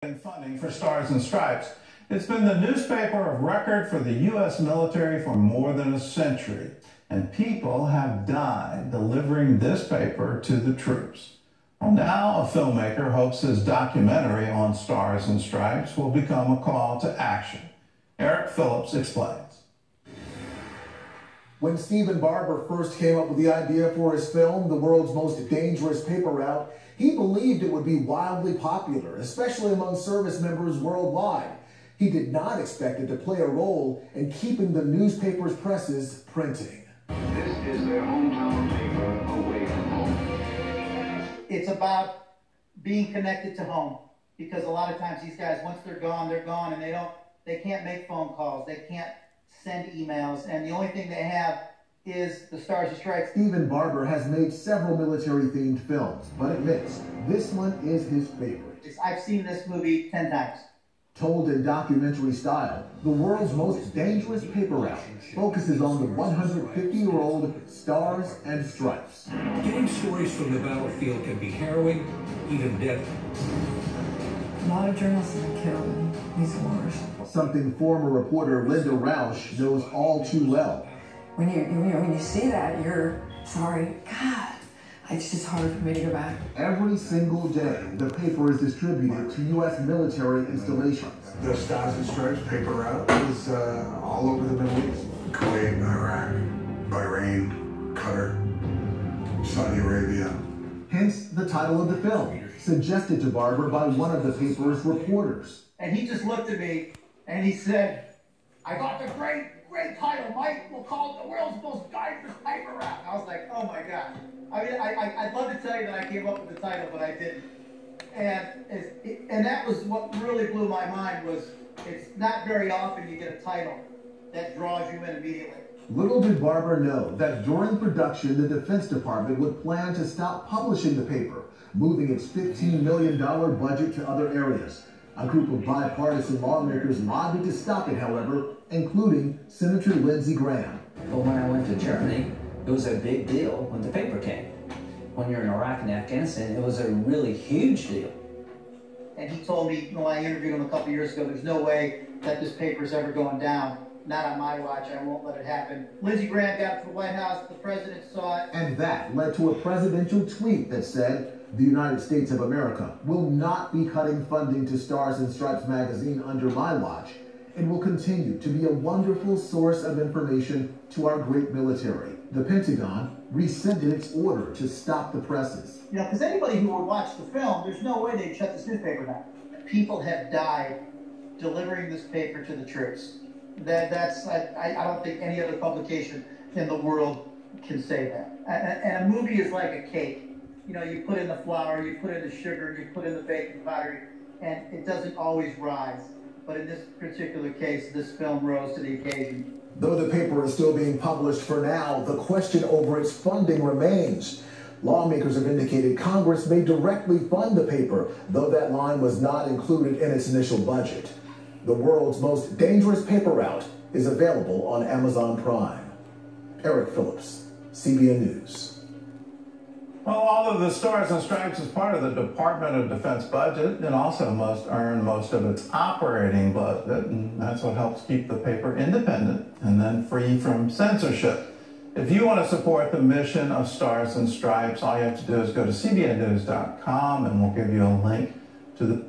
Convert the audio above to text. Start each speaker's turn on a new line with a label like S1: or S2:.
S1: Funding for Stars and Stripes. It's been the newspaper of record for the U.S. military for more than a century, and people have died delivering this paper to the troops. Well, now a filmmaker hopes his documentary on Stars and Stripes will become a call to action. Eric Phillips explains.
S2: When Stephen Barber first came up with the idea for his film, The World's Most Dangerous Paper Route, he believed it would be wildly popular, especially among service members worldwide. He did not expect it to play a role in keeping the newspaper's presses printing.
S3: This is their hometown paper away from home.
S4: It's about being connected to home, because a lot of times these guys, once they're gone, and they can't make phone calls, they can't send emails, and the only thing they have is the Stars and Stripes.
S2: Stephen Barber has made several military-themed films, but admits this one is his favorite.
S4: I've seen this movie 10 times.
S2: Told in documentary style, The World's Most Dangerous Paper Route focuses on the 150-year-old Stars and Stripes.
S5: Getting stories from the battlefield can be harrowing, even deadly.
S6: A lot of journalists have been killed in these wars.
S2: Something former reporter Linda Rausch knows all too well.
S6: When you see that, you're sorry. God, it's just hard for me to go back.
S2: Every single day, the paper is distributed to U.S. military installations.
S7: The Stars and Stripes paper route is all over the Middle East. Kuwait, Iraq, Bahrain, Qatar, Saudi Arabia.
S2: Hence the title of the film, suggested to Barber by one of the paper's reporters.
S4: And he just looked at me and he said, "I got the great title, Mike. We'll call it The World's Most Dangerous Paper Route." I was like, oh my God. I mean, I'd love to tell you that I came up with the title, but I didn't. And that was what really blew my mind. Was it's not very often you get a title that draws you in immediately.
S2: Little did Barber know that during production, the Defense Department would plan to stop publishing the paper, moving its $15 million budget to other areas. A group of bipartisan lawmakers lobbied to stop it, however, including Senator Lindsey Graham.
S8: But when I went to Germany, it was a big deal when the paper came. When you're in Iraq and Afghanistan, it was a really huge deal.
S4: And he told me, when I interviewed him a couple years ago, there's no way that this paper's ever going down. Not on my watch. I won't let it happen. Lindsey Graham got it to the White House. The president saw it.
S2: And that led to a presidential tweet that said, "The United States of America will not be cutting funding to Stars and Stripes magazine under my watch. It will continue to be a wonderful source of information to our great military." The Pentagon rescinded its order to stop the presses.
S4: You know, because anybody who would watch the film, there's no way they'd shut this newspaper down. People have died delivering this paper to the troops. I don't think any other publication in the world can say that. And a movie is like a cake. You know, you put in the flour, you put in the sugar, you put in the baking powder, and it doesn't always rise. But in this particular case, this film rose to the occasion.
S2: Though the paper is still being published for now, the question over its funding remains. Lawmakers have indicated Congress may directly fund the paper, though that line was not included in its initial budget. The World's Most Dangerous Paper Route is available on Amazon Prime. Eric Phillips, CBN News.
S1: Well, although the Stars and Stripes is part of the Department of Defense budget, it also must earn most of its operating budget, and that's what helps keep the paper independent and then free from censorship. If you want to support the mission of Stars and Stripes, all you have to do is go to cbnnews.com and we'll give you a link to the